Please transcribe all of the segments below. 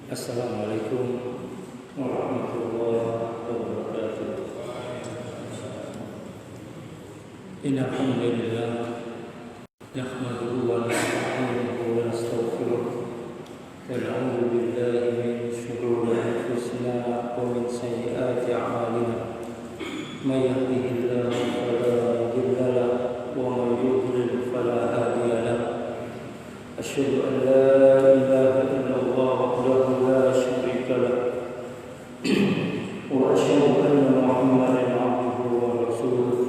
Assalamualaikum warahmatullahi wabarakatuh. Innal hamdalillah nahmaduhu wa nasta'inuhu wa nastaghfiruh wa na'udzu billahi min shururi anfusina wa min sayyiati a'malina. May yahdihillahu fala mudilla lahu wa may yudlil fala hadiya lahu. Asyhadu an la ilaha illallah wahdahu la syarika lahu wa asyhadu anna Muhammadan abduhu wa rasuluh.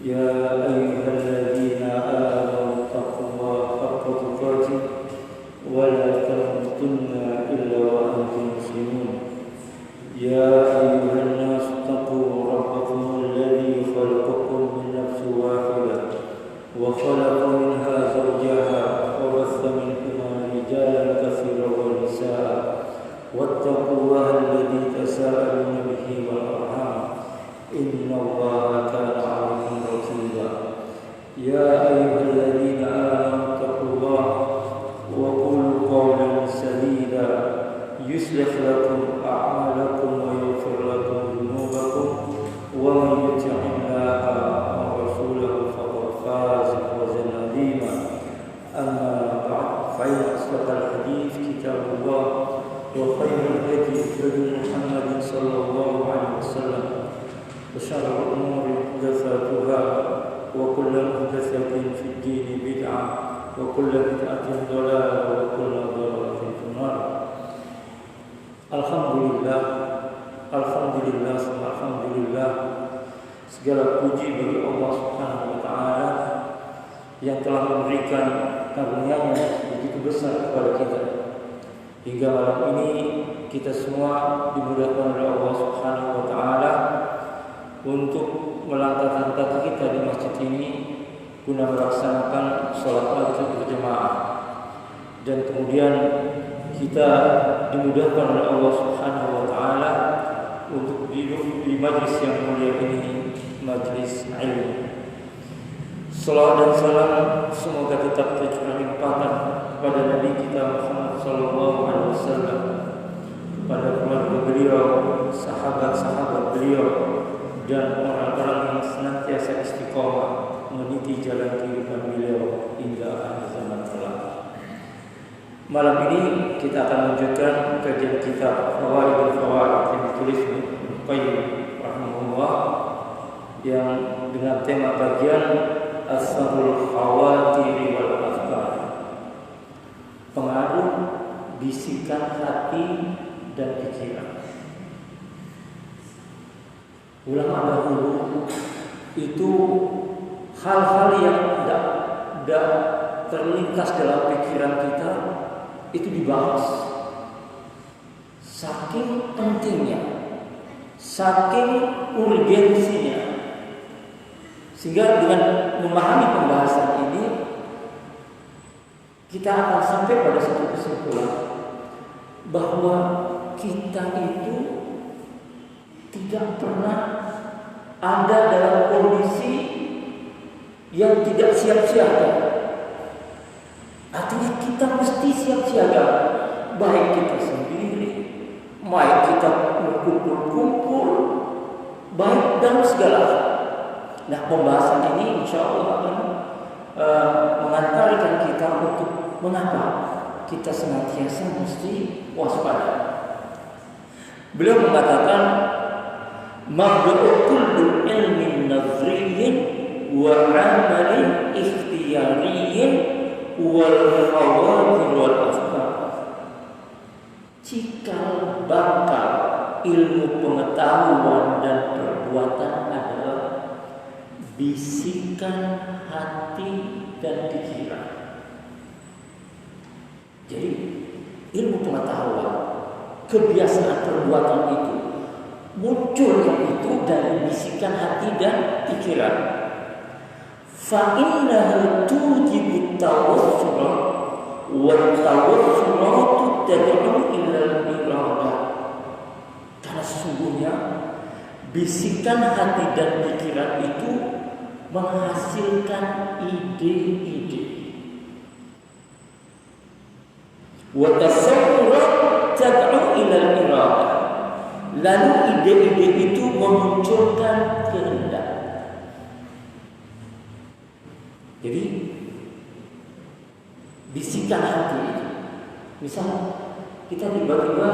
Ya ayyuhalladzina amanu taqullaha haqqa tuqatih wa la tamutunna illa wa antum muslimun. Ya ayyuhan nas taqu rabbakum alladzi khalaqakum min nafsin wahidah wa khalaqa minha zawjaha وبث منهما رجالا كثيرا ونساء واتقوا الله الذي تساءلون به والأرحام إن الله كان عليكم رقيبا. يا أيها الذين آمنوا اتقوا الله وقولوا قولا سديدا يصلح لكم أعمالكم ويغفر لكم ذنوبكم ومن يطع الله ورسوله فقد فاز فوزا عظيما. أما بعد فإن أصدق الحديث كتاب الله وخير الهدي هدي محمد صلى الله عليه وسلم وشر الأمور محدثاتها وكل محدثة في الدين بدعة وكل بدعة ضلالة وكل ضلالة في النار. Alhamdulillah, alhamdulillah, alhamdulillah. Segala puji bagi Allah Subhanahu wa taala yang telah memberikan karunia-Nya begitu besar kepada kita. Hingga malam ini kita semua dimudahkan oleh Allah Subhanahu wa taala untuk melangkahkan kaki kita di masjid ini guna melaksanakan salat maghrib berjamaah. Dan kemudian kita dimudahkan oleh Allah Subhanahu wa taala untuk duduk di majlis yang mulia ini, majlis ilmu. Salawat dan salam semoga tetap tercurah limpahkan kepada Nabi kita Muhammad sallallahu alaihi wasallam, kepada keluarga beliau, sahabat-sahabat beliau, dan orang-orang yang senantiasa istiqomah meniti jalan kehidupan beliau hingga akhir zaman kelak. Malam ini kita akan lanjutkan kajian kitab Fawaidul Fawaid yang ditulis Ibnu Qayyim rahimahullah yang dengan tema bagian Asharul Khawatiri wal Afkar, pengaruh bisikan hati dan pikiran. Ulama dahulu itu hal-hal yang tidak terlintas dalam pikiran kita itu dibahas. Saking pentingnya, saking urgensinya, sehingga dengan memahami pembahasan ini kita akan sampai pada satu kesimpulan bahwa kita itu tidak pernah ada dalam kondisi yang tidak siap siaga. Artinya kita mesti siap siaga, baik kita sendiri, baik kita berkumpul-kumpul, baik dalam segala hal. Nah, pembahasan ini insya Allah akan mengantarkan kita untuk mengapa kita senantiasa mesti waspada. Beliau mengatakan mabda'u kullu ilmin nazriyyin wa 'amalin ikhtiyariyyin wal khawatir wal afkar. Cikal bakal ilmu pengetahuan dan perbuatan adalah bisikan hati dan pikiran. Jadi ilmu pengetahuan, kebiasaan perbuatan itu munculnya itu dari bisikan hati dan pikiran. Fa innahu tujibu tawassul wa tawassul tad'u ila al-iradah. Karena sesungguhnya bisikan hati dan pikiran itu menghasilkan ide-ide. Wa tasawwur Lalu ide-ide itu memunculkan kehendak. Jadi bisikan hati. Misal kita tiba-tiba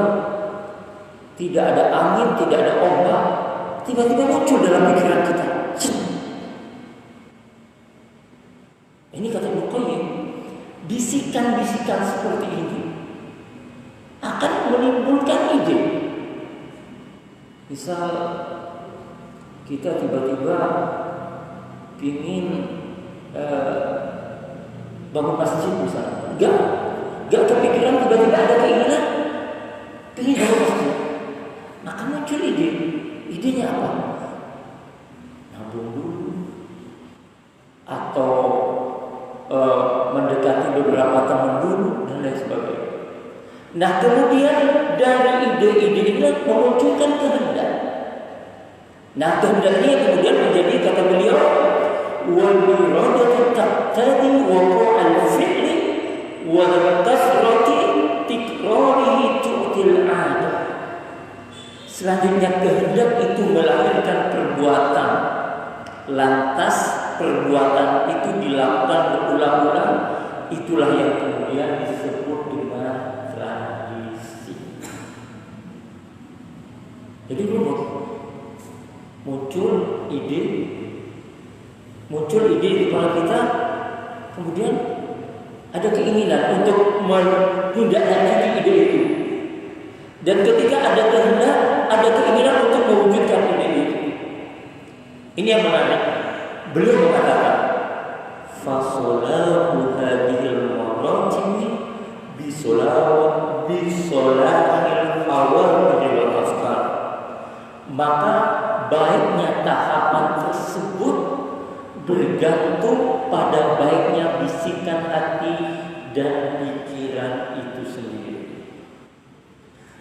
tidak ada angin, tidak ada ombak, tiba-tiba muncul dalam pikiran kita. Ini kata Ibnu Qayyim, bisikan-bisikan seperti ini akan menimbulkan ide. Misal kita tiba-tiba ingin bangun masjid misalnya, gak kepikiran, tiba-tiba ada keinginan ingin bangun masjid, maka muncul ide. Idenya apa? Nabung dulu, atau mendekati beberapa teman dulu dan lain sebagainya. Nah kemudian dari ide-ide ini memunculkan kehendak. Nah kehendak ini kemudian menjadi, kata beliau, wal iradatu taqtadi waqa'al fi'li wa kasrati tikrarihi tu'til 'adah. Selanjutnya kehendak itu melahirkan perbuatan. Lantas perbuatan itu dilakukan berulang-ulang. Itulah yang kemudian disebut dengan tradisi. Jadi muncul ide di kepala kita, kemudian ada keinginan untuk menindaklanjuti ide itu. Dan ketika ada kehendak, ada keinginan untuk mewujudkan ide itu. Ini yang menarik. Beliau mengatakan, fasolahu hadhil maratimi bisolahil awal wal afkar. Maka baiknya tahapan tersebut bergantung pada baiknya bisikan hati dan pikiran itu sendiri.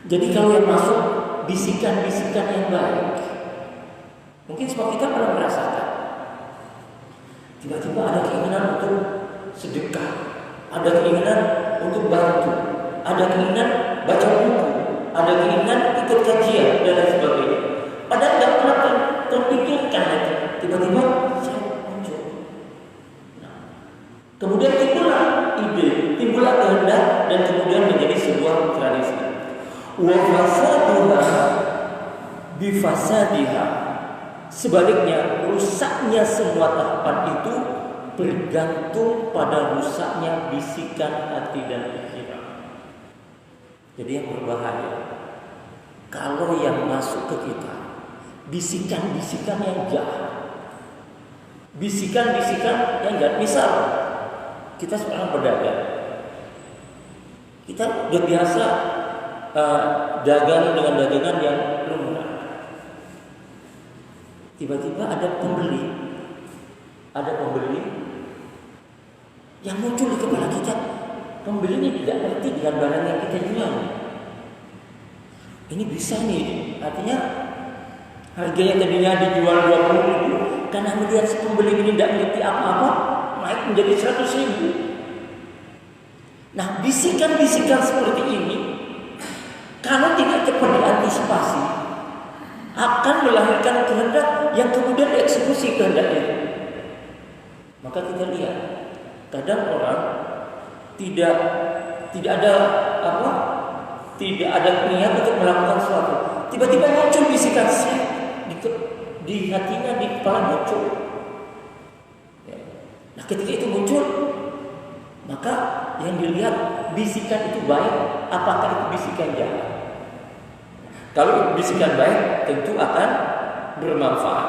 Jadi kalau yang masuk bisikan-bisikan yang baik, mungkin semua kita pernah merasakan. Tiba-tiba ada keinginan untuk sedekah, ada keinginan untuk bantu, ada keinginan baca buku, ada keinginan ikut kajian dan lain sebagainya. Padahal tidak pernah terpikirkan itu. Tiba-tiba saya muncul. Nah, kemudian timbullah ide, timbullah kehendak, dan kemudian menjadi sebuah tradisi. Wa fasaduha bifasadiha. Sebaliknya, rusaknya semua tahapan itu bergantung pada rusaknya bisikan hati dan pikiran. Jadi yang berbahaya, kalau yang masuk ke kita bisikan-bisikan yang jahat, bisikan-bisikan yang jahat. Misal kita seorang pedagang, kita udah biasa dagang dengan dagangan yang lumrah. Tiba-tiba ada pembeli yang muncul di kepala kita. Pembeli ini tidak ngerti dengan barang yang kita jual. Ini bisa nih, artinya harganya tadinya dijual 20.000, karena melihat si pembeli ini tidak ngerti apa-apa, naik menjadi 100.000. Nah, bisikan-bisikan seperti ini kalau tidak cepat diantisipasi, akan melahirkan kehendak yang kemudian dieksekusi kehendaknya. Maka kita lihat, kadang orang tidak ada niat untuk melakukan sesuatu, tiba-tiba muncul bisikan di hatinya, di kepala muncul. Nah, ketika itu muncul, maka yang dilihat bisikan itu baik, apakah itu bisikan jahat? Kalau bisikan baik, tentu akan bermanfaat.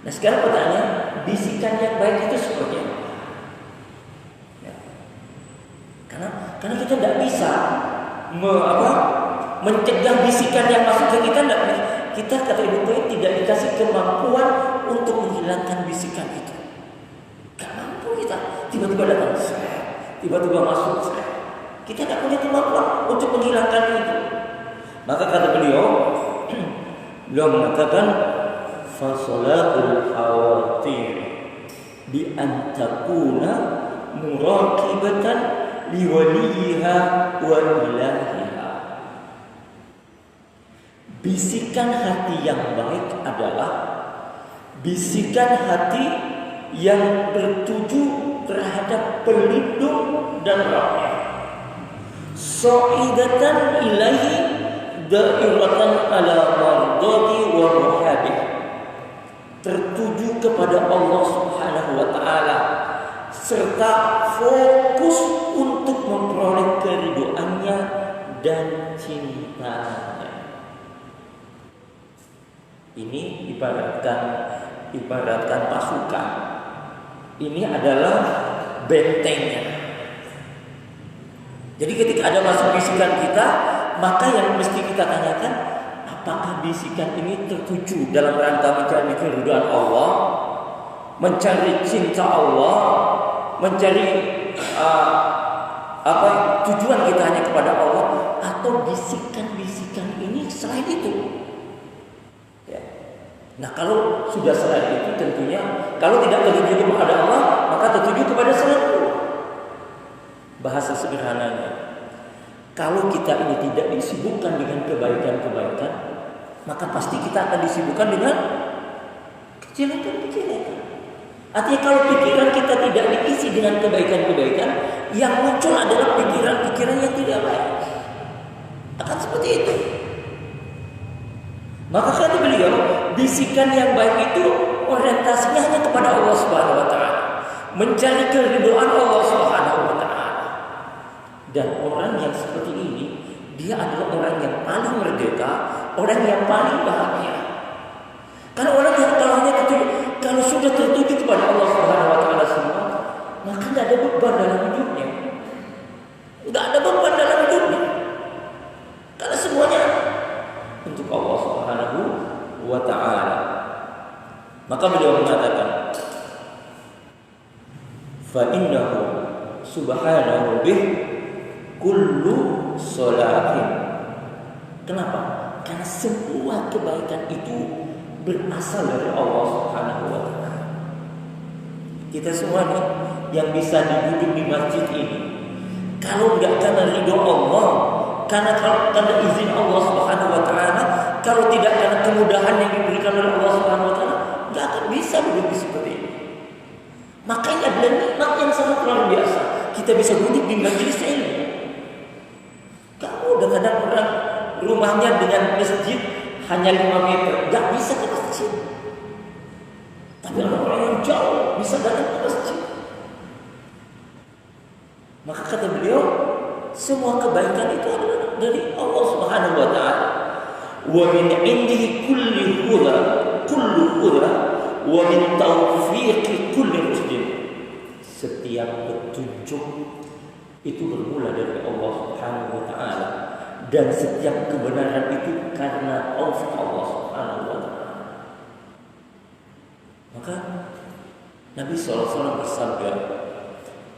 Nah, sekarang pertanyaan, bisikan yang baik itu seperti apa? Ya. Karena kita tidak bisa mencegah bisikan yang masuk ke kita. Kita, kata Ibnu Qayyim, tidak dikasih kemampuan untuk menghilangkan bisikan itu. Gak mampu kita. Tiba-tiba datang, tiba-tiba masuk, kita tidak punya kemampuan untuk menghilangkan itu. Maka kata beliau mengatakan fasalahul khawatir bi an takuna muraqibatan liwaliha wa ilahiha. Bisikan hati yang baik adalah bisikan hati yang bertuju terhadap pelindung dan rahmat. Sa'idatan ilahi dairatan ala mardati wa muhabih. Tertuju kepada Allah Subhanahu wa taala serta fokus untuk memperoleh keriduannya dan cintanya. Ini ibaratkan pasukan. Ini adalah bentengnya. Jadi ketika ada masuk bisikan kita, maka yang mesti kita tanyakan, apakah bisikan ini tertuju dalam rangka mencari keridhaan Allah, mencari cinta Allah, mencari tujuan kita hanya kepada Allah, atau bisikan-bisikan ini selain itu? Nah, kalau sudah selain itu, tentunya kalau tidak tertuju kepada Allah, maka tertuju kepada selain Allah. Bahasa sederhananya, kalau kita ini tidak disibukkan dengan kebaikan-kebaikan, maka pasti kita akan disibukkan dengan kejelekan-kejelekan. Artinya kalau pikiran kita tidak diisi dengan kebaikan-kebaikan, yang muncul adalah pikiran-pikiran yang tidak baik. Akan seperti itu. Maka kata beliau, bisikan yang baik itu orientasinya hanya kepada Allah Subhanahu wa taala, mencari keridhaan Allah Subhanahu wa taala. Dan orang yang seperti ini, dia adalah orang yang paling merdeka, orang yang paling bahagia. Karena orang yang kalau sudah tertuju kepada Allah Subhanahu wa taala semua, maka tidak ada beban dalam hidupnya. Tidak ada beban dalam hidupnya. Karena semuanya untuk Allah Subhanahu wa taala. Maka beliau mengatakan, fa innahu subhanahu bih kullu sholatin. Kenapa? Karena semua kebaikan itu berasal dari Allah Subhanahu wa taala. Kita semua nih yang bisa duduk di masjid ini, kalau enggak karena ridho Allah, karena izin Allah Subhanahu wa taala, kalau tidak karena kemudahan yang diberikan oleh Allah Subhanahu wa taala, enggak akan bisa duduk seperti ini. Makanya adalah nikmat yang sangat luar biasa. Kita bisa duduk di majelis ilmu. Kamu kadang-kadang orang rumahnya dengan masjid hanya 5 meter, enggak bisa ke masjid. Tapi orang-orang yang jauh bisa datang ke masjid. Maka kata beliau, semua kebaikan itu adalah dari Allah Subhanahu wa taala. Wa min indihi kullu huda wa min taufiqi kulli muslim. Setiap petunjuk itu bermula dari Allah Subhanahu wa taala, dan setiap kebenaran itu karena taufik Allah Subhanahu wa taala. Maka Nabi SAW bersabda,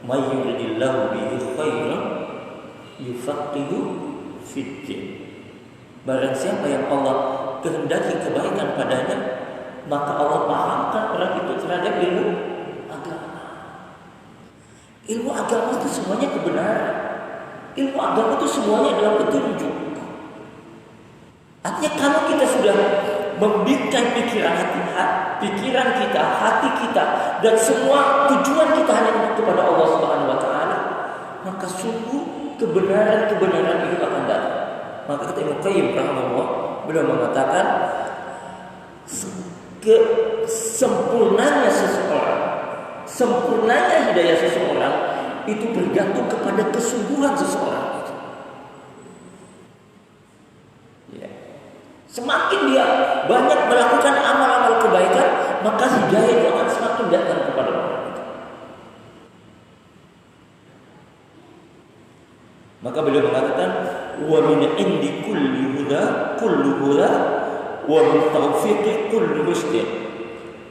"May yuridillahu bihi khairan yufaqihu fiddin." Barang siapa yang Allah kehendaki kebaikan padanya, maka Allah pahamkan orang itu terhadap ilmu agama. Ilmu agama itu semuanya kebenaran. Ilmu agama itu semuanya adalah petunjuk. Artinya kalau kita sudah membingkai pikiran kita, hati kita, dan semua tujuan kita hanya kepada Allah Subhanahu wa taala, maka sungguh kebenaran-kebenaran itu akan datang. Maka kata Ibnu Qayyim rahimahullah, beliau mengatakan sempurnanya hidayah seseorang itu bergantung kepada kesungguhan seseorang itu. Ya. Semakin dia banyak melakukan amal-amal kebaikan, maka hidayah itu akan semakin datang kepada orang itu. Maka beliau mengatakan, wa min indi kulli huda wa min tawfiqi kulli rushdin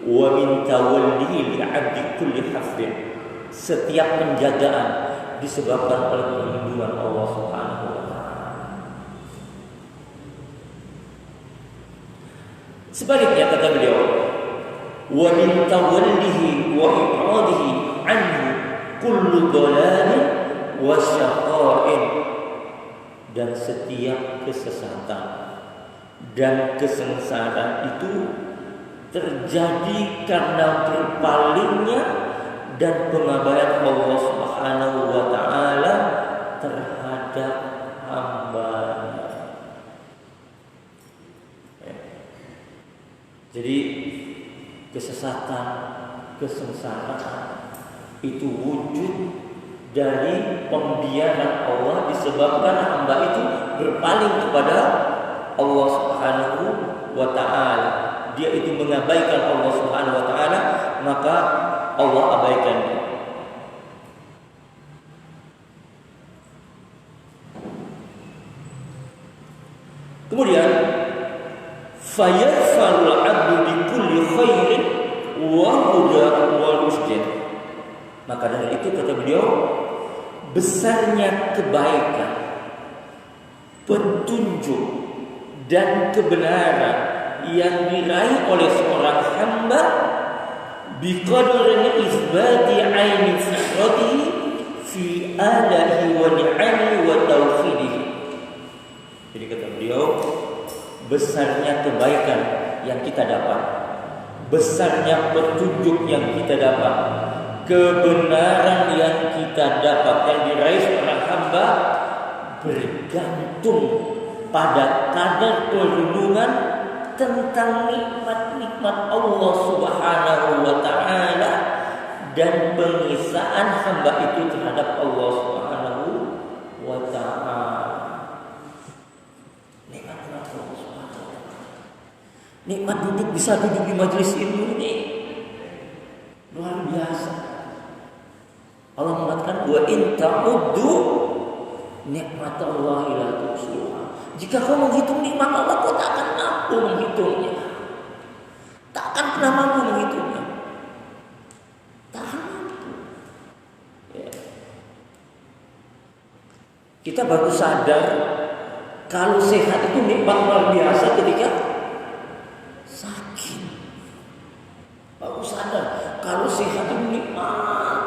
wa min tawallihi li'abdi kulli hafdin. Setiap penjagaan disebabkan oleh perlindungan Allah Subhanahu wa taala. Sebaliknya kata beliau, wa min tawallihi wa i'radihi anhu kullu dhalalin wa syaqa'in. Dan setiap kesesatan dan kesengsaraan itu terjadi karena berpalingnya dan pengabaian Allah Subhanahu wa taala terhadap hamba-Nya. Jadi kesesatan, kesengsaraan itu wujud dari pembiaran Allah disebabkan hamba itu berpaling kepada Allah Subhanahu wa taala. Dia itu mengabaikan Allah Subhanahu wa taala, maka Allah abaikannya. Kemudian fayarfa'ul 'abdu bi kulli khairin wa huda wa rusdin. Maka dari itu kata beliau, besarnya kebaikan, petunjuk dan kebenaran yang diraih oleh seorang hamba biqadri isbati aini fitratihi fi alahi wa ni'ami wa tauhidihi. Jadi kata beliau, besarnya kebaikan yang kita dapat, besarnya petunjuk yang kita dapat, kebenaran yang kita dapat yang diraih seorang hamba bergantung pada kadar perlindungan tentang nikmat-nikmat Allah Subhanahu wa taala dan pengisaan hamba itu terhadap Allah Subhanahu wa taala. Nikmat-nikmat Allah Subhanahu wa taala. Nikmat bisa duduk di majelis ilmu ini luar biasa. Allah mengatakan wa in ta'uddu nikmatallahi la tuhsuha. Jika kau menghitung nikmat Allah, kau tak akan mampu menghitungnya. Tak akan pernah mampu menghitungnya. Tak akan mampu. Ya. Kita baru sadar kalau sehat itu nikmat luar biasa ketika sakit. Baru sadar kalau sehat itu nikmat.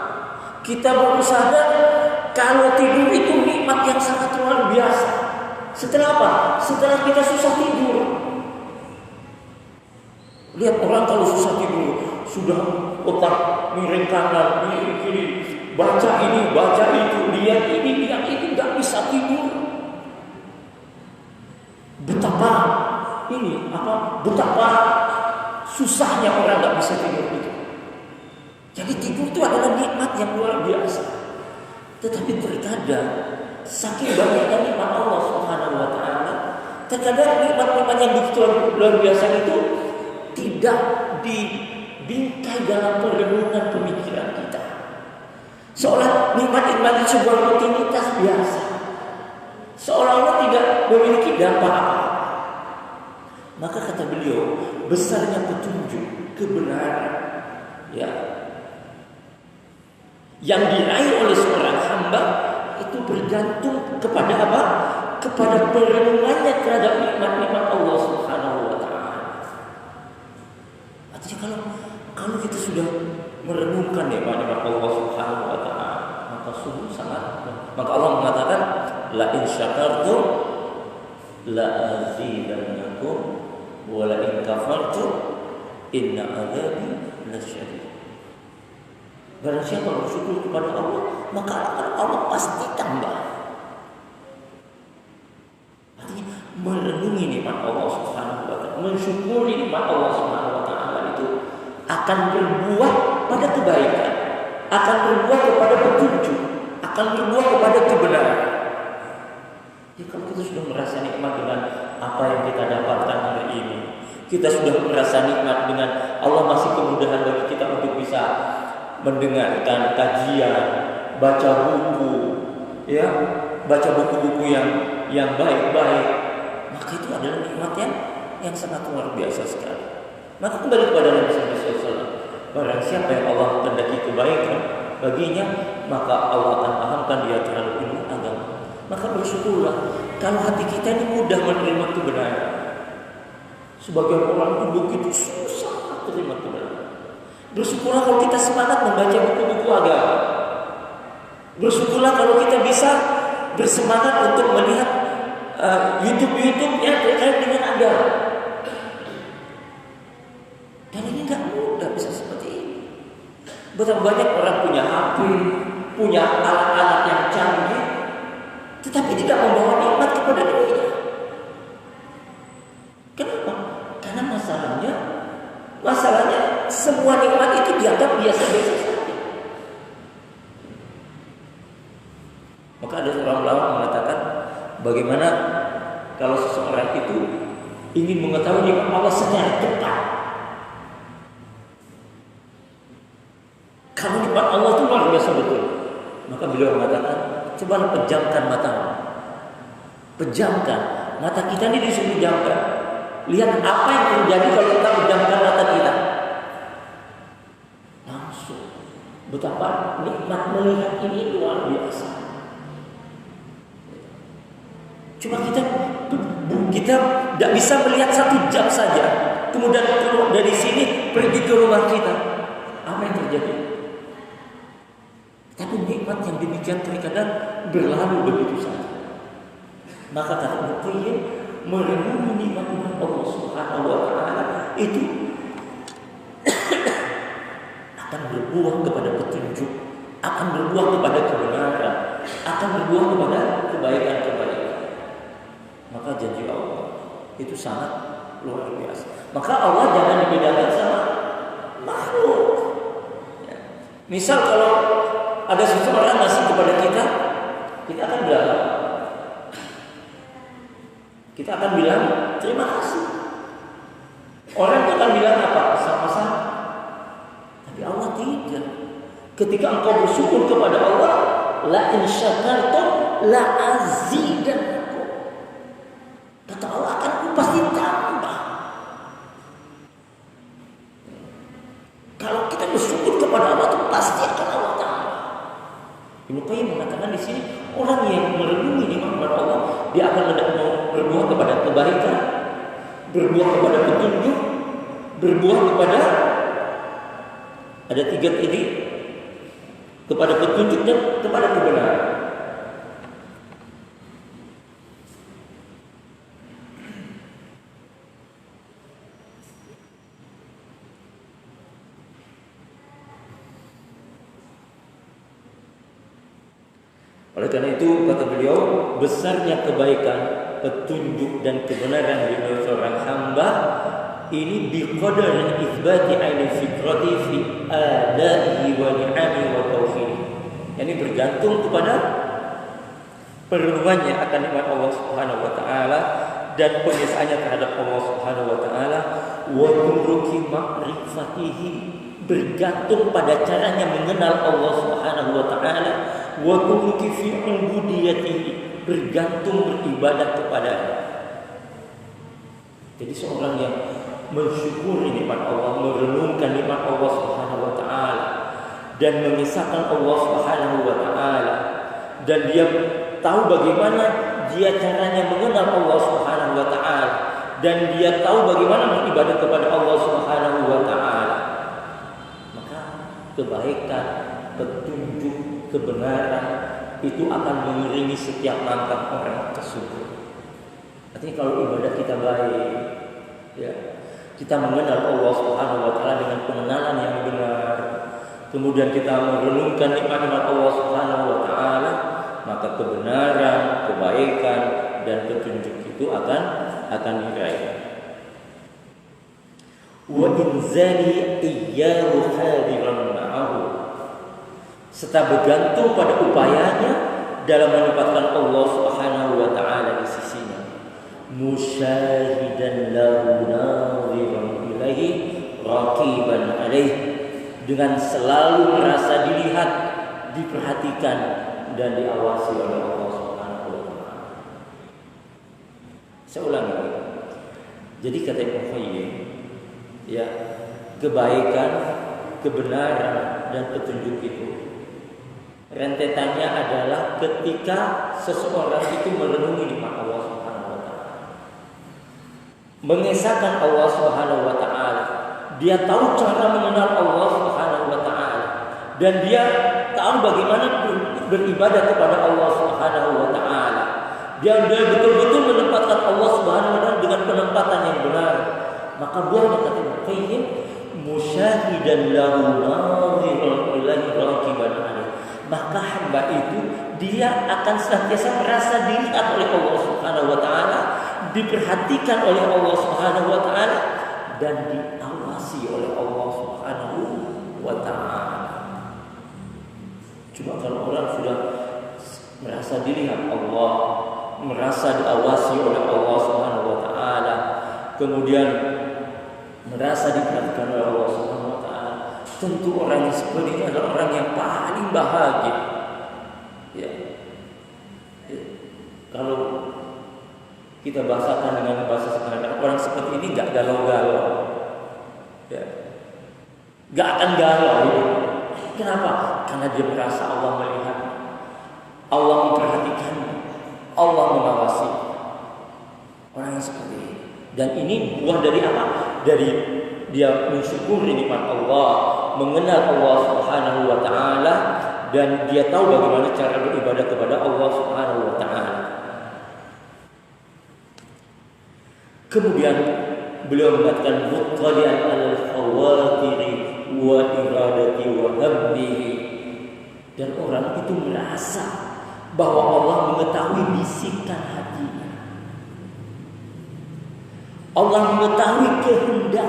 Kita baru sadar kalau tidur itu nikmat yang sangat luar biasa. Setelah apa? Setelah kita susah tidur. Lihat orang kalau susah tidur, sudah otak miring kanan, miring kiri, baca ini, baca itu, lihat ini, nggak bisa tidur. Betapa susahnya orang nggak bisa tidur itu. Jadi tidur itu adalah nikmat yang luar biasa. Tetapi terkadang saking banyaknya nikmat Allah Subhanahu wa taala, terkadang nikmat-nikmat yang begitu luar biasa itu tidak dibingkai dalam perenungan pemikiran kita. Seolah nikmat-nikmat itu sebuah rutinitas biasa. Seolah-olah tidak memiliki dampak apa. Maka kata beliau, besarnya petunjuk, kebenaran, ya, yang diraih oleh seorang hamba itu bergantung kepada apa? Kepada perenungannya terhadap nikmat-nikmat Allah Subhanahu wa taala. Artinya kalau kita sudah merenungkan nikmat-nikmat Allah Subhanahu wa taala, maka sungguh sangat. Maka Allah mengatakan, la in syakartum la azidannakum wa la in kafartum inna adzabi lasyadid. Barang siapa bersyukur kepada Allah, maka Allah pasti tambah. Artinya merenungi nikmat Allah Subhanahu wa taala, mensyukuri nikmat Allah Subhanahu wa taala itu akan berbuah pada kebaikan, akan berbuah kepada petunjuk, akan berbuah kepada kebenaran. Ya, kalau kita sudah merasa nikmat dengan apa yang kita dapatkan hari ini, kita sudah merasa nikmat dengan Allah masih kemudahan bagi kita untuk bisa mendengarkan kajian, baca buku, ya, baca buku-buku yang baik-baik, maka itu adalah nikmat yang sangat luar biasa sekali. Maka kembali kepada Nabi Sallallahu Alaihi Wasallam, barang siapa yang Allah kehendaki kebaikan baginya, maka Allah akan pahamkan dia terhadap ilmu agama. Maka bersyukurlah kalau hati kita ini mudah menerima kebenaran. Sebagian orang itu begitu susah menerima kebenaran. Bersyukurlah kalau kita semangat membaca buku-buku agama. Bersyukurlah kalau kita bisa bersemangat untuk melihat YouTube-nya terkait dengan agama. Dan ini nggak mudah bisa seperti ini. Betapa banyak orang punya HP, punya alat-alat yang canggih, tetapi tidak membawa nikmat kepada dirinya. Kenapa? Karena masalahnya semua nikmat itu dianggap biasa-biasa saja. Maka ada seorang ulama mengatakan, bagaimana kalau seseorang itu ingin mengetahui nikmat Allah secara tepat? Kalau nikmat Allah itu luar biasa betul, maka beliau mengatakan, coba pejamkan matamu. Pejamkan mata kita ini, disuruh pejamkan. Lihat apa yang terjadi kalau kita pejamkan mata kita. Langsung betapa nikmat melihat ini luar biasa. Cuma kita tidak bisa melihat 1 jam saja, kemudian keluar dari sini pergi ke rumah kita. Apa yang terjadi? Tapi nikmat yang demikian terkadang berlalu begitu saja. Maka kata Ibnu Qayyim, merenungi nikmat Allah Subhanahu wa taala itu akan berbuah kepada petunjuk, akan berbuah kepada kebenaran, akan berbuah kepada kebaikan-kebaikan. Maka janji Allah itu sangat luar biasa. Maka Allah jangan dibedakan sama makhluk. Ya. Misal kalau ada seseorang ngasih kepada kita akan bilang apa? Kita akan bilang terima kasih. Orang itu akan bilang apa? Sama-sama. Tapi Allah tidak. Ketika engkau bersyukur kepada Allah, la in syakartum la azidannakum. Kata Allah, akan pasti tambah. Kalau kita bersyukur kepada Allah, itu pasti akan Allah tambah. Ibnu Qayyim mengatakan di sini, orang yang merenungi nikmat Allah, dia akan berbuah kepada kebaikan, berbuah kepada petunjuk, berbuah kepada ada 3 tadi, kepada petunjuk dan kepada kebenaran. Oleh karena itu kata beliau, besarnya kebaikan, petunjuk dan kebenaran di dalam seorang hamba ini biqadar itsbati aini fitrati fi adaihi wa ni'ami wa tauhid. Yani bergantung kepada perenungannya akan nikmat Allah Subhanahu wa taala dan pengesahannya terhadap Allah Subhanahu wa taala, wa turuki ma'rifatihi, bergantung pada caranya mengenal Allah Subhanahu wa taala, wa turuki fi ubudiyatihi, bergantung beribadah kepadanya. Jadi seorang yang mensyukuri nikmat Allah, merenungkan nikmat Allah Subhanahu wa taala dan mengisahkan Allah Subhanahu wa taala, dan dia tahu bagaimana dia caranya mengenal Allah Subhanahu wa taala, dan dia tahu bagaimana beribadah kepada Allah Subhanahu wa taala, maka kebaikan, petunjuk, kebenaran itu akan mengiringi setiap langkah orang tersebut. Artinya kalau ibadah kita baik, ya, kita mengenal Allah Subhanahu wa taala dengan pengenalan yang benar, kemudian kita merenungkan nikmat-nikmat Allah Subhanahu wa taala, maka kebenaran, kebaikan dan petunjuk itu akan diraih. Wa inzali iyyahu hadiran ma'ahu, serta bergantung pada upayanya dalam menempatkan Allah Subhanahu wa taala di sisinya. Musyahidan lahu nadhiran ilaihi raqiban alaihi, dengan selalu merasa dilihat, diperhatikan dan diawasi oleh Allah Subhanahu wa taala. Saya ulangi lagi. Jadi kata Ibnu Qayyim, ya, kebaikan, kebenaran dan petunjuk itu rentetannya adalah ketika seseorang itu merenungi nikmat Allah Subhanahu wa taala, mengesahkan Allah Subhanahu wa taala, dia tahu cara mengenal Allah Subhanahu wa taala, dan dia tahu bagaimana beribadah kepada Allah Subhanahu wa taala. Dia betul-betul Allah Subhanahu wa taala dengan penempatan yang benar. Maka buahnya kata Ibnu Qayyim, musyahidan lahu nadhiran ilaihi raqiban alaih. Maka hamba itu dia akan senantiasa merasa dilihat oleh Allah Subhanahu wa taala, diperhatikan oleh Allah Subhanahu wa taala, dan diawasi oleh Allah Subhanahu wa taala. Cuma kalau orang sudah merasa dilihat Allah, merasa diawasi oleh Allah Subhanahu wa taala, kemudian merasa diperhatikan oleh Allah Subhanahu wa taala, tentu orang yang seperti ini adalah orang yang paling bahagia. Ya. Kalau kita bahasakan dengan bahasa sederhana, orang seperti ini nggak galau-galau, ya, nggak akan galau. Ya. Kenapa? Karena dia merasa Allah melihat, Allah memperhatikan, Allah mengawasi. Orang yang seperti ini. Dan ini buah dari apa? Dari dia mensyukuri nikmat Allah, mengenal Allah Subhanahu wa taala, dan dia tahu bagaimana cara beribadah kepada Allah Subhanahu wa taala. Kemudian beliau mengatakan muttali'an 'alal khawatiri wa iradati wa hamdihi. Dan orang itu merasa bahwa Allah mengetahui bisikan hatinya. Allah mengetahui kehendaknya,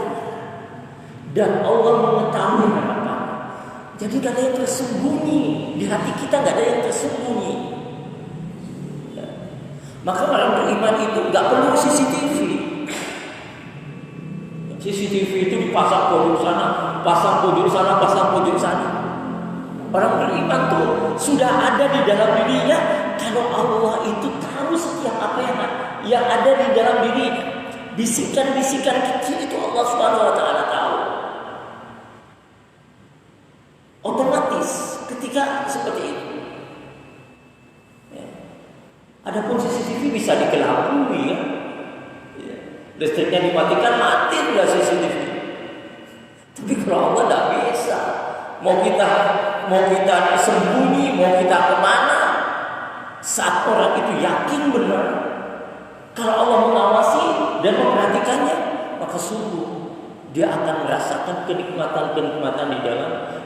dan Allah mengetahui harapan. Jadi gak ada yang tersembunyi di hati kita, gak ada yang tersembunyi. Ya. Maka orang beriman itu gak perlu CCTV. CCTV itu dipasang pojok sana, pasang pojok sana, pasang pojok sana. Orang beriman tuh sudah ada di dalam dirinya. Kalau Allah itu tahu setiap apa yang ada di dalam dirinya. Bisikan-bisikan kecil itu Allah Subhanahu wa taala tahu. Otomatis ketika seperti itu. Ya. Adapun CCTV bisa dikelabui ya. Ya. Listriknya dimatikan, mati udah CCTV. Tapi kalau Allah tidak bisa. Mau kita sembunyi, mau kita kemana, saat orang itu yakin benar kalau Allah mengawasi dan memperhatikannya, maka sungguh dia akan merasakan kenikmatan-kenikmatan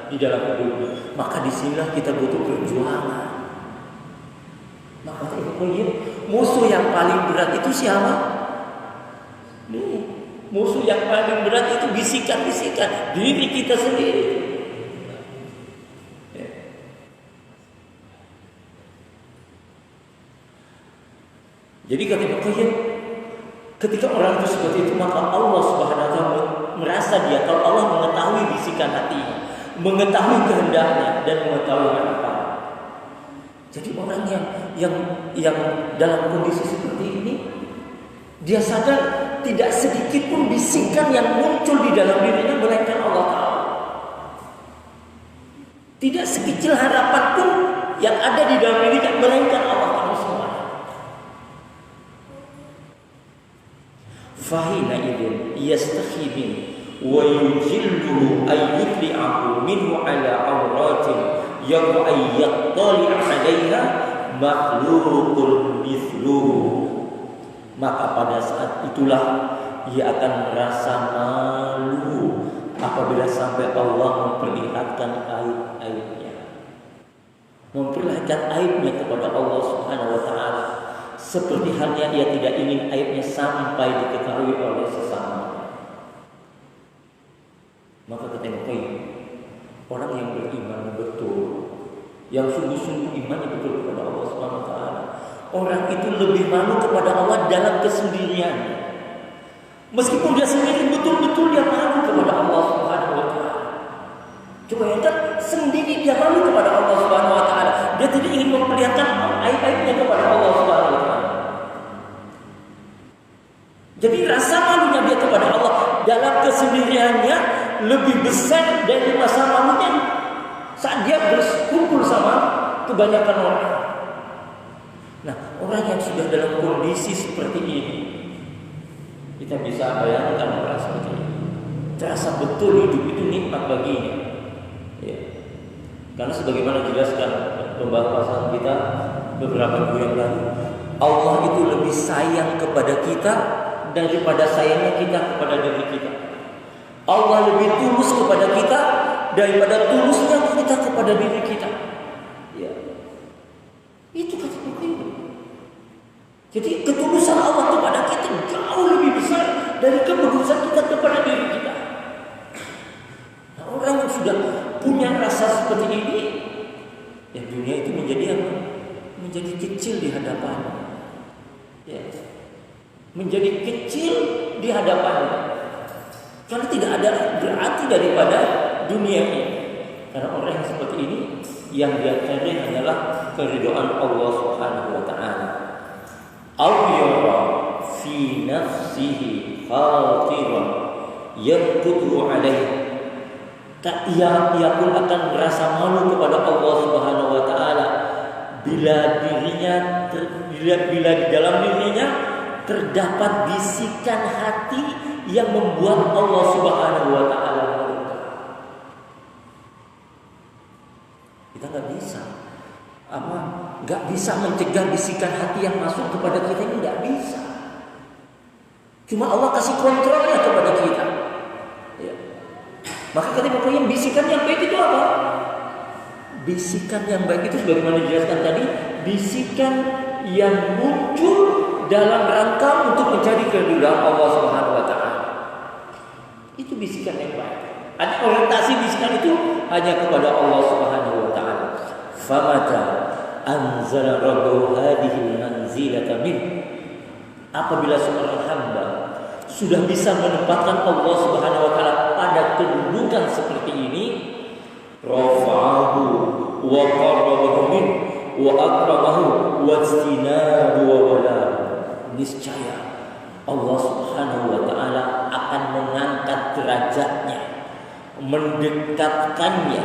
di dalam hidupnya. Maka disinilah kita butuh perjuangan. Maka musuh yang paling berat itu siapa? Nih, musuh yang paling berat itu bisikan-bisikan diri kita sendiri. Jadi ketika orang itu seperti itu, maka Allah Subhanahu wa taala merasa dia tahu, Allah mengetahui bisikan hatinya, mengetahui kehendaknya, dan mengetahui harapan. Jadi orang yang dalam kondisi seperti ini, dia sadar tidak sedikit pun bisikan yang muncul di dalam dirinya melainkan Allah tahu. Tidak sekecil harapan pun yang ada di dalam dirinya melainkan Allah tahu semua. Fahina idin yastahi min wa yujilluhu ayyutli'ahu minhu ala awratin yabu ayyattali 'alaiha makhluqul mithluhu. Maka pada saat itulah ia akan merasa malu apabila sampai Allah memperlihatkan aib-aibnya, memperlihatkan aibnya kepada Allah Subhanahu wa taala. Seperti halnya ia tidak ingin aibnya sampai diketahui oleh sesama. Maka kata orang yang beriman betul, yang sungguh-sungguh imannya betul kepada Allah Subhanahu wa taala, orang itu lebih malu kepada Allah dalam kesendiriannya. Meskipun dia sendiri betul-betul dia malu kepada Allah Subhanahu wa taala. Coba bayangkan, sendiri dia malu kepada Allah Subhanahu wa taala. Dia tidak ingin memperlihatkan aib-aibnya kepada Allah Subhanahu wa taala. Jadi rasa malunya dia kepada Allah dalam kesendiriannya lebih besar dari rasa malunya saat dia berkumpul sama kebanyakan orang. Nah, orang yang sudah dalam kondisi seperti ini, kita bisa bayangkan orang seperti ini. Terasa betul hidup itu nikmat baginya. Ya. Karena sebagaimana dijelaskan pembahasan kita beberapa minggu yang lalu, Allah itu lebih sayang kepada kita daripada sayangnya kita kepada diri kita. Allah lebih tulus kepada kita daripada tulusnya kita kepada diri kita. Ya. Itu kata Bukhari. Jadi ketulusan Allah kepada kita jauh lebih besar dari ketulusan kita kepada diri kita. Nah, orang yang sudah punya rasa seperti ini, ya dunia itu menjadi apa? Menjadi kecil di hadapannya. Ya. Menjadi kecil di hadapannya. Karena tidak ada berarti daripada dunia ini. Karena orang yang seperti ini yang dia cari adalah keridhaan Allah Subhanahu wa taala. Aw yara fi nafsihi khatiran yanqudu alaihi. Ia pun akan merasa malu kepada Allah Subhanahu wa taala bila di dalam dirinya terdapat bisikan hati yang membuat Allah Subhanahu wa taala murka. Kita nggak bisa mencegah bisikan hati yang masuk kepada kita ini, nggak bisa. Cuma Allah kasih kontrolnya kepada kita. Ya. Maka ketika yang bisikan yang baik itu apa? Bisikan yang baik itu sebagaimana dijelaskan tadi, bisikan yang muncul dalam rangka untuk mencari keridhaan Allah Subhanahu wa taala. Itu bisikan yang baik. Ada orientasi bisikan itu hanya kepada Allah Subhanahu wa taala. Famata anzala rabbuhu hadhihi manzilata min. Apabila seorang hamba sudah bisa menempatkan Allah Subhanahu wa taala pada kedudukan seperti ini, rafa'ahu wa qarrabahu min wa akramahu wa istinabu wa wala. Niscaya Allah Subhanahu wa taala akan mengangkat derajatnya, mendekatkannya,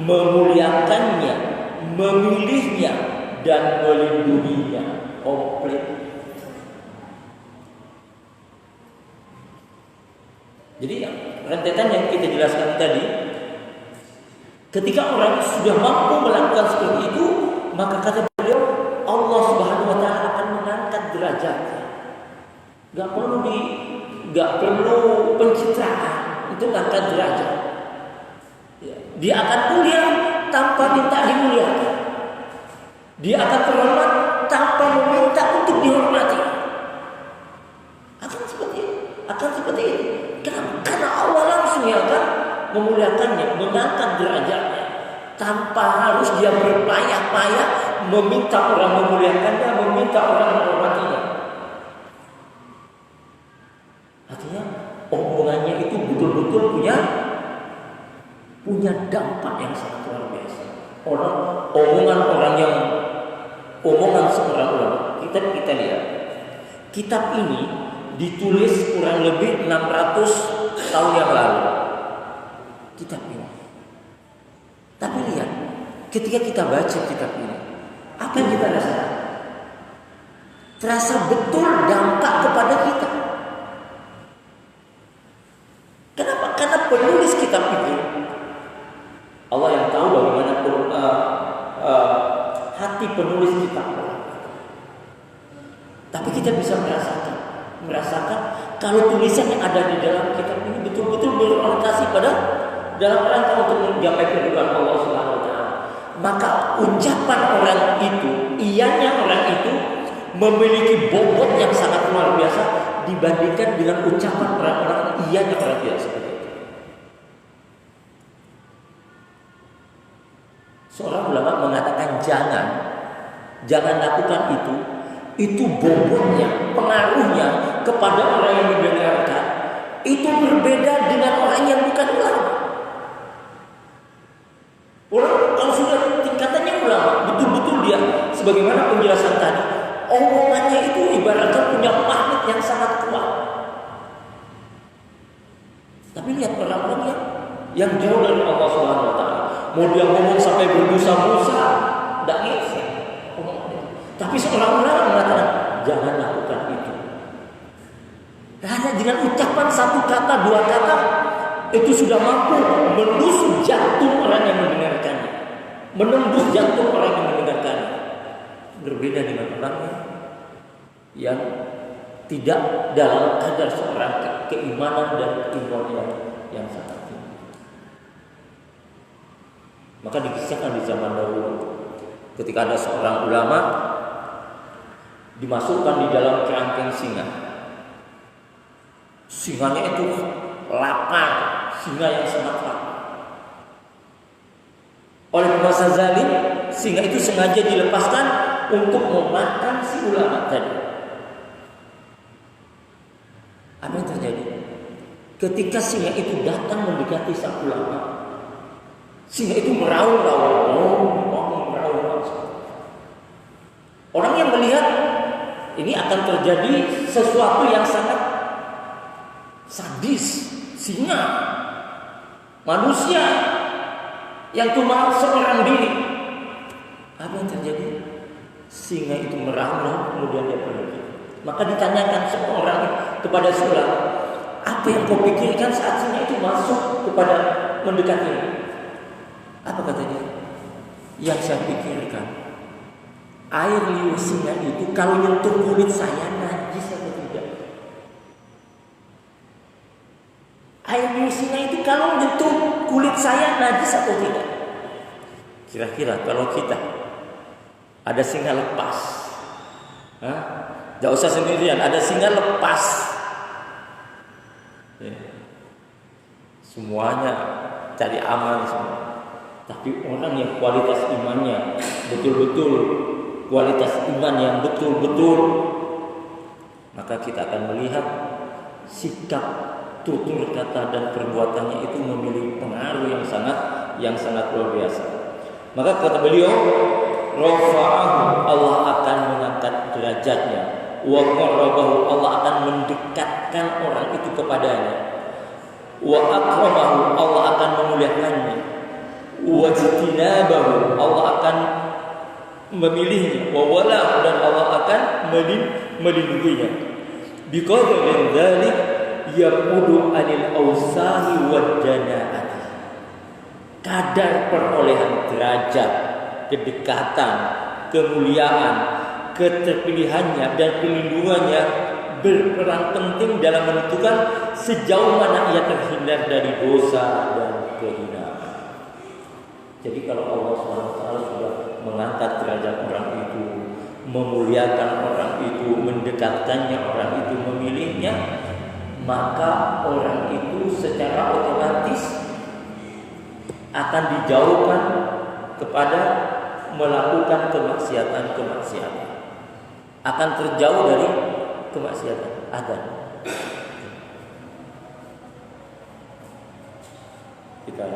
memuliakannya, memilihnya dan melindunginya komplit. Jadi rentetan yang kita jelaskan tadi, ketika orang sudah mampu melakukan seperti itu, maka kata beliau Allah Subhanahu wa taala akan mengangkat derajatnya. Gak perlu pencitraan untuk angkat derajat. Dia akan mulia tanpa minta dimuliakan. Dia akan terhormat tanpa meminta untuk dihormati. Akan seperti itu. Kenapa? Karena Allah langsung yang akan memuliakannya, mengangkat derajatnya, tanpa harus dia berpayah-payah meminta orang memuliakannya, meminta orang menghormatinya. Artinya omongannya itu betul-betul punya dampak yang sangat luar biasa. Omongan seorang ulama. Kita lihat. Kitab ini ditulis kurang lebih 600 tahun yang lalu. Kitab ini. Tapi lihat, ketika kita baca kitab ini, apa yang kita rasakan? Terasa betul dampak kepada kita. Kenapa? Karena penulis kitab itu Allah yang tahu bagaimana hati penulis kitab. Tapi kita bisa merasakan kalau tulisan yang ada di dalam kitab ini betul-betul berorientasi pada dalam rangka untuk mencapai keridhaan Allah Subhanahu wa taala. Maka ucapan orang itu, iyanya orang itu memiliki bobot yang sangat luar biasa dibandingkan dengan ucapan orang-orang iyanya orang biasa. Seorang ulama mengatakan jangan lakukan itu bobotnya, pengaruhnya kepada orang yang mendengarkan itu berbeda dengan orang yang bukan ulama. Orang kalau sudah tingkatannya ulama, betul-betul dia sebagaimana penjelasan tadi, omongannya itu ibaratnya punya magnet yang sangat kuat. Tapi lihat orang-orang yang jauh dari Allah Subhanahu wa taala, mau dia ngomong sampai berbusa-busa, enggak ngefek. Tapi seorang ulama mengatakan jangan lakukan itu. Hanya dengan ucapan satu kata, dua kata itu sudah mampu menusuk jantung orang yang mendengarkannya, menembus jantung orang yang mendengarkannya. Berbeda dengan orang yang tidak dalam kadar seorang keimanan dan keimanan yang sangat tinggi. Maka dikisahkan di zaman dahulu ketika ada seorang ulama dimasukkan di dalam kerangkeng singa. Singanya itu lapar, singa yang sangat lapar. Oleh penguasa zalim, singa itu sengaja dilepaskan untuk memakan si ulama tadi. Apa yang terjadi? Ketika singa itu datang mendekati sang ulama, singa itu meraung-raung. Orang yang melihat ini akan terjadi sesuatu yang sangat sadis. Singa, manusia yang cuma seorang diri. Apa yang terjadi? Singa itu meraung-raung, kemudian dia pergi. Maka ditanyakan seorang kepada si ulama, apa yang kau pikirkan saat singa itu masuk kepada mendekati? Apa katanya? Yang saya pikirkan, air liur singa itu kalau nyentuh kulit saya najis atau tidak? Air liur singa itu kalau nyentuh kulit saya najis atau tidak? Kira-kira kalau kita ada singa lepas, gak usah sendirian, ada singa lepas, semuanya cari aman semua. Tapi orang yang kualitas imannya betul-betul kualitas iman yang betul-betul, maka kita akan melihat sikap, tutur kata dan perbuatannya itu memiliki pengaruh yang sangat luar biasa. Maka kata beliau, rafa'ahu, Allah akan mengangkat derajatnya, wa qarrabahu, Allah akan mendekatkan orang itu kepadanya, wa akramahu, Allah akan memuliakannya, wa jitinabahu, Allah akan memilihnya, wa walahu, dan Allah akan melindunginya. Biqadrin dzalik yaqudu anil awsahi wad janaati, kadar perolehan derajat, kedekatan, kemuliaan, keterpilihannya dan pelindungannya berperan penting dalam menentukan sejauh mana ia terhindar dari dosa dan kehinaan. Jadi kalau Allah SWT sudah mengangkat derajat orang itu, memuliakan orang itu, mendekatkannya orang itu, memilihnya, maka orang itu secara otomatis akan dijauhkan kepada melakukan kemaksiatan, akan terjauh dari kemaksiatan. Kita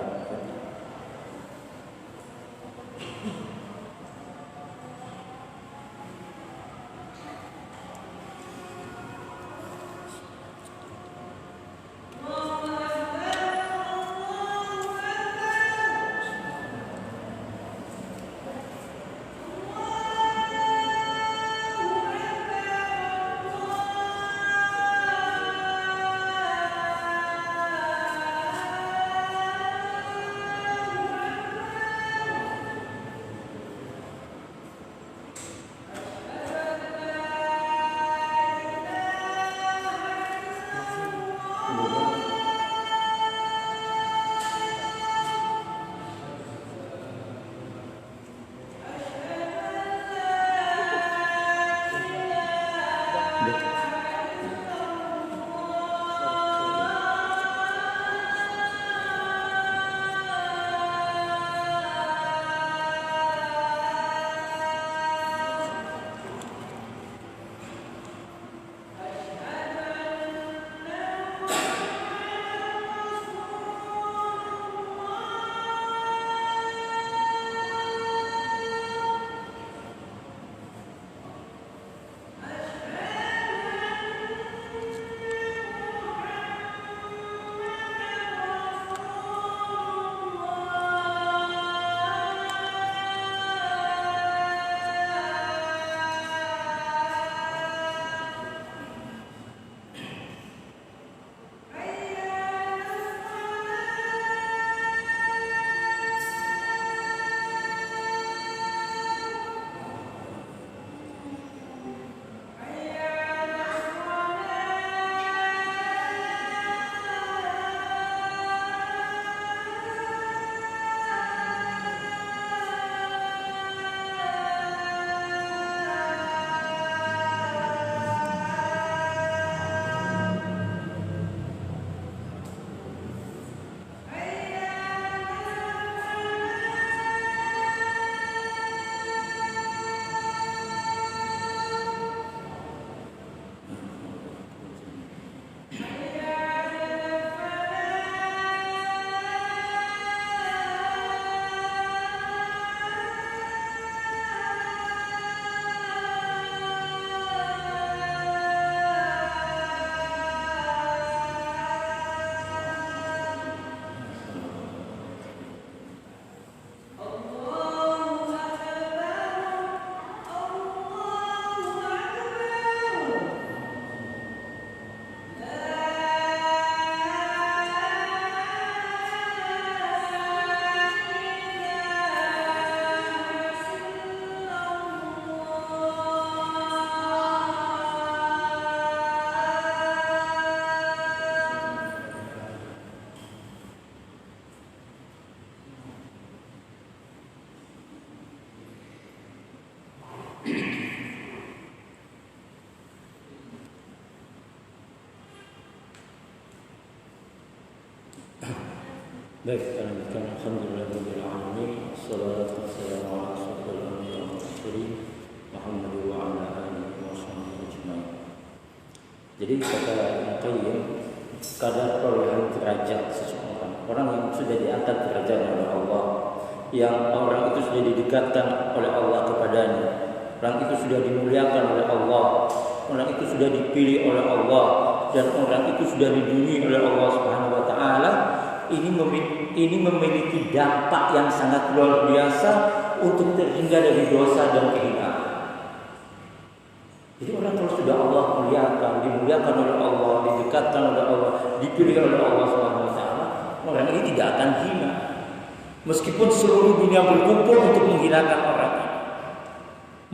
Baik, kita lanjutkan. Alhamdulillahirabbil alamin. Wassalatu wassalamu ala asyrofil anbiya'i wal mursalin Muhammad wa ala alihi washabbihi ajmain. Jadi kata Ibnu Qayyim, kadar perolehan derajat seseorang, orang yang sudah diangkat derajat oleh Allah, yang orang itu sudah didekatkan oleh Allah kepadanya, orang itu sudah dimuliakan oleh Allah, orang itu sudah dipilih oleh Allah, dan orang itu sudah dilindungi oleh Allah Subhanahu wa taala. Ini memiliki dampak yang sangat luar biasa untuk terhindar dari dosa dan kehinaan. Jadi orang kalau sudah Allah muliakan, dimuliakan oleh Allah, didekatkan oleh Allah, dipilih oleh Allah Subhanahu wa taala, orang ini tidak akan hina. Meskipun seluruh dunia berkumpul untuk menghinakan orang ini.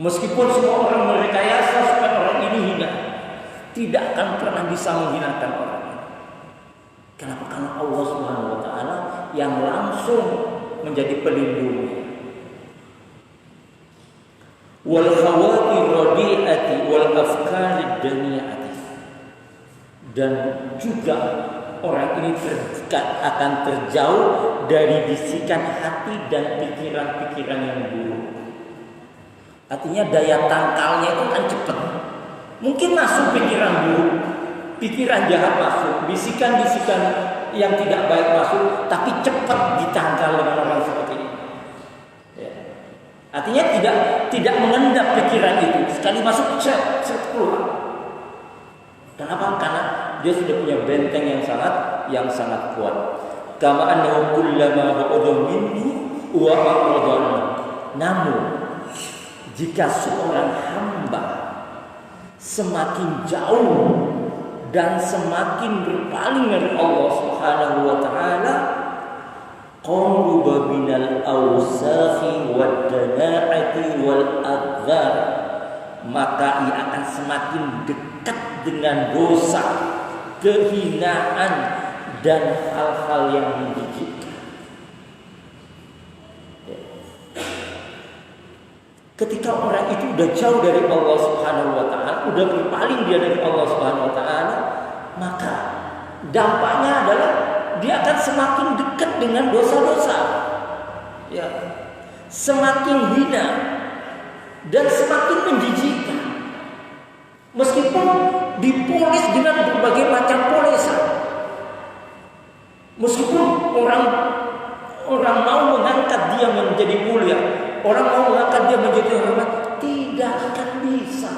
Meskipun semua orang merekayasa supaya orang ini hina, tidak akan pernah bisa menghinakan orang ini. Kenapa? Karena Allah Subhanahu wa taala yang langsung menjadi pelindungnya. Wal khawatir radiati wal afkar daniyati. Dan juga orang ini akan terjauh dari bisikan hati dan pikiran-pikiran yang buruk. Artinya daya tangkalnya itu kan cepat. Mungkin masuk pikiran buruk, pikiran jahat masuk, bisikan-bisikan yang tidak baik masuk, tapi cepat ditangkal dengan orang seperti ini. Ya. Artinya tidak mengendap pikiran itu, sekali masuk cepat keluar. Kenapa? Karena dia sudah punya benteng yang sangat kuat. Kama annahu kullama ba'udha minhu wa aqradana. Namun jika seorang hamba semakin jauh dan semakin berpaling dari Allah Subhanahu wa taala, qaruba minal awsakhi wad dana'ati wal adhar, maka ia akan semakin dekat dengan dosa, kehinaan dan hal-hal yang menjijikkan. Ketika orang itu sudah jauh dari Allah Subhanahu wa taala, sudah berpaling dia dari Allah Subhanahu wa taala, maka dampaknya adalah dia akan semakin dekat dengan dosa-dosa. Ya. Semakin hina dan semakin menjijikkan. Meskipun dipolis dengan berbagai macam polesan. Meskipun orang mau mengangkat dia menjadi mulia, orang mau mengangkat dia menjadi hormat, tidak akan bisa.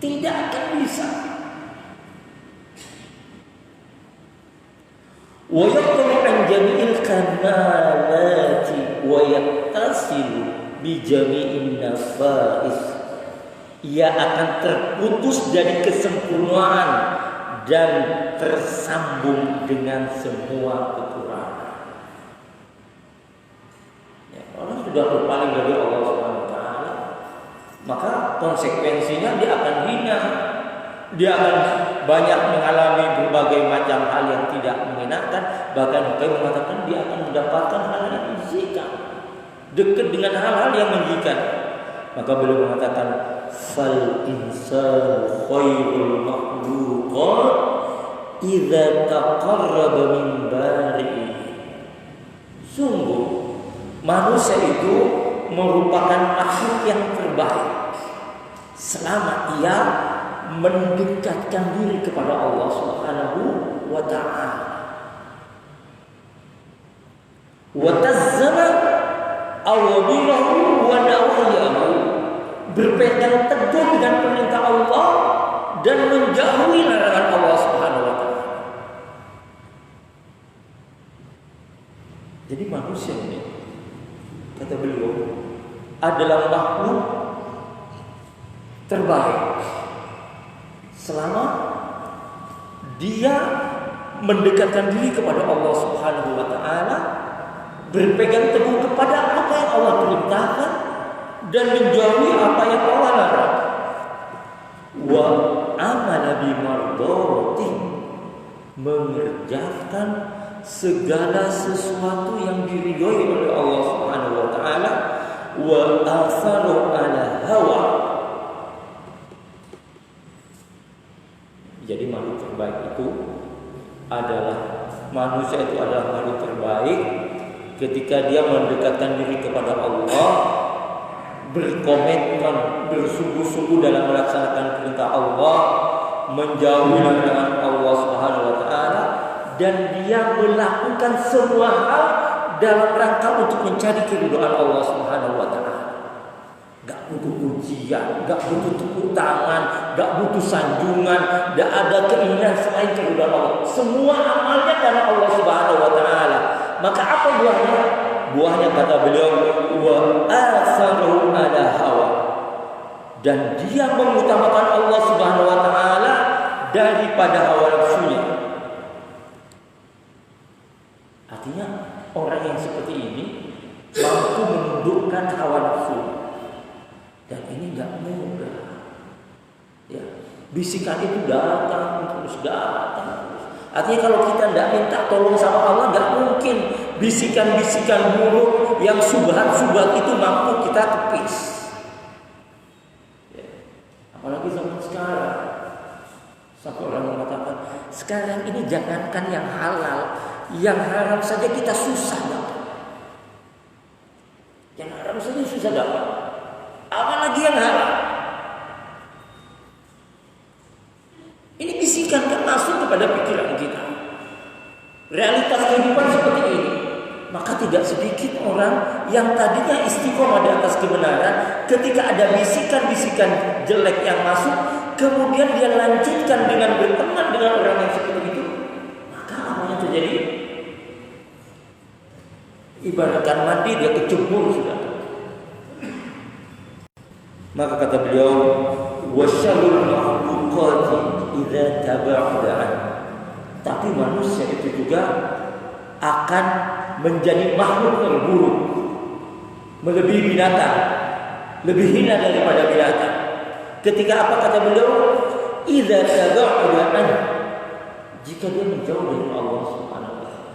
Tidak akan bisa. Wa yaqulu an jami'il kamalati wa yattasilu bi jami'in nafais. Ia akan terputus dari kesempurnaan dan tersambung dengan semua kekurangan. Ya, orang sudah berpaling dari Allah Subhanahu wa taala, maka konsekuensinya dia akan hina. Dia akan banyak mengalami berbagai macam hal yang tidak mengenakan. Bahkan Nabi mengatakan dia akan mendapatkan hal yang menjijikan, dekat dengan hal-hal yang menjijikan. Maka beliau mengatakan, fal insanu khairul makhluqat idza taqarraba min bari'i. Sungguh manusia itu merupakan makhluk yang terbaik selama ia mendekatkan diri kepada Allah Subhanahu wa taala. Wa tazzama awamirahu wa nawahiyahu, berpegang teguh dengan perintah Allah dan menjauhi larangan Allah Subhanahu wa taala. Jadi manusia ini, kata beliau, adalah makhluk terbaik selama dia mendekatkan diri kepada Allah Subhanahu wa taala, berpegang teguh kepada apa yang Allah perintahkan dan menjauhi apa yang Allah larang. Wa amala bi mardati, mengerjakan segala sesuatu yang diridhoi oleh Allah Subhanahu wa taala, wa atharu ala hawa. Jadi makhluk terbaik itu adalah manusia itu adalah makhluk terbaik ketika dia mendekatkan diri kepada Allah, berkomitmen, bersungguh-sungguh dalam melaksanakan perintah Allah, menjauhi larangan Allah Subhanahu wa taala, dan dia melakukan semua hal dalam rangka untuk mencari keridhaan Allah Subhanahu wa taala. Gak butuh ujian, gak butuh tepuk tangan, gak butuh sanjungan, gak ada keinginan selain keridhaan Allah. Semua amalnya karena Allah Subhanahu wa taala. Maka apa buahnya? Buahnya kata beliau, wa atharu ala hawa. Dan dia mengutamakan Allah Subhanahu wa taala daripada hawa nafsunya. Artinya orang yang seperti ini mampu menundukkan hawa nafsu. Dan ini enggak mudah. Ya, bisikan itu datang terus. Artinya kalau kita tidak minta tolong sama Allah, enggak mungkin bisikan-bisikan buruk yang subhat-subhat itu mampu kita tepis. Ya. Apalagi zaman sekarang. Sampai orang mengatakan, sekarang ini jangankan yang halal, yang haram saja kita susah dapat. Yang haram saja susah dapat. Apalagi yang haram. Ini bisikan kan masuk kepada pikiran kita. Realitas kehidupan seperti ini. Maka tidak sedikit orang yang tadinya istiqomah di atas kebenaran, ketika ada bisikan-bisikan jelek yang masuk, kemudian dia lanjutkan dengan berteman dengan orang yang seperti itu, maka apa yang terjadi? Ibaratkan mandi, dia kecebur sudah. Maka kata beliau, wasyarul makhluqati idza taba'udan. Tapi manusia itu juga akan menjadi makhluk terburuk, melebihi binatang, lebih hina daripada binatang. Ketika apa kata beliau? Idza taba'udan. Jika dia menjauh dari Allah Subhanahu wa taala.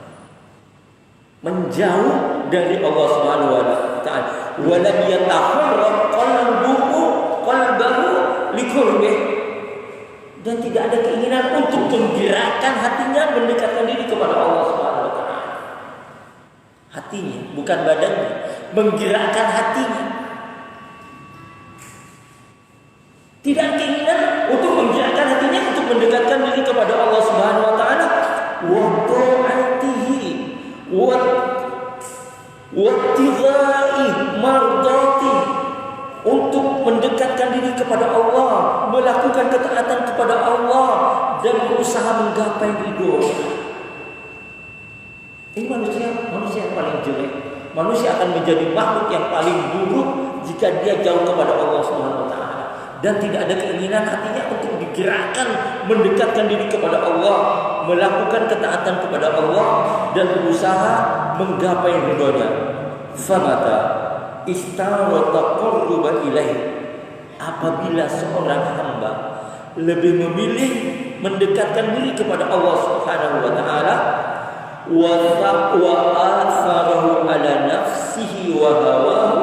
Menjauh dari Allah Subhanahu wa taala. Wa lam yataharrak qalbahu liqurbih. Dan tidak ada keinginan untuk menggerakkan hatinya mendekatkan diri kepada Allah Subhanahu wa taala. Hatinya, bukan badannya, menggerakkan hatinya. Tidak ada keinginan untuk menggerakkan hatinya untuk mendekatkan diri kepada Allah Subhanahu wa taala, wa ta'atihi wa tighai mardati, untuk mendekatkan diri kepada Allah, melakukan ketaatan kepada Allah dan berusaha menggapai ridho. Ini manusia yang paling jelek. Manusia akan menjadi makhluk yang paling buruk jika dia jauh kepada Allah Subhanahu wa taala dan tidak ada keinginan hatinya untuk digerakkan mendekatkan diri kepada Allah, melakukan ketaatan kepada Allah dan berusaha menggapai ridhonya. Famata istarata qurba ilaih. Apabila seorang hamba lebih memilih mendekatkan diri kepada Allah Subhanahu wa taala, wa atharahu ala nafsihi wa hawahu,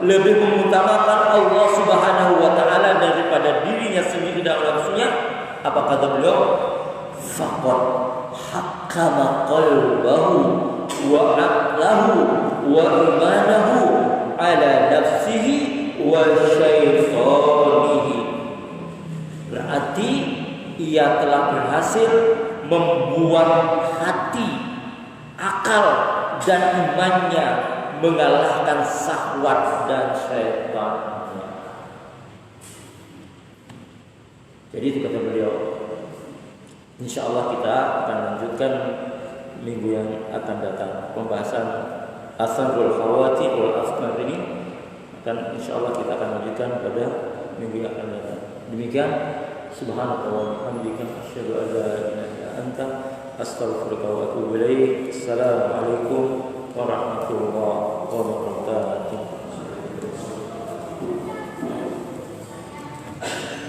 lebih mengutamakan Allah Subhanahu wa taala daripada dirinya sendiri dan nafsunya, apa kata beliau? Faqad hakkama qalbahu wa aqlahu wa imanahu ala nafsihi wa syaitanihi. Berarti ia telah berhasil membuat hati, akal dan imannya mengalahkan syahwat dan syaitannya. Jadi itu kata beliau. InsyaAllah kita akan lanjutkan minggu yang akan datang pembahasan asarul khawati wal afkar ini, dan insyaallah kita akan lanjutkan pada minggu yang akan datang. Demikian, subhanallah wa bihamdika asyhadu an la ilaha illa anta astaghfiruka wa atubu ilaik. Assalamualaikum warahmatullahi wabarakatuh.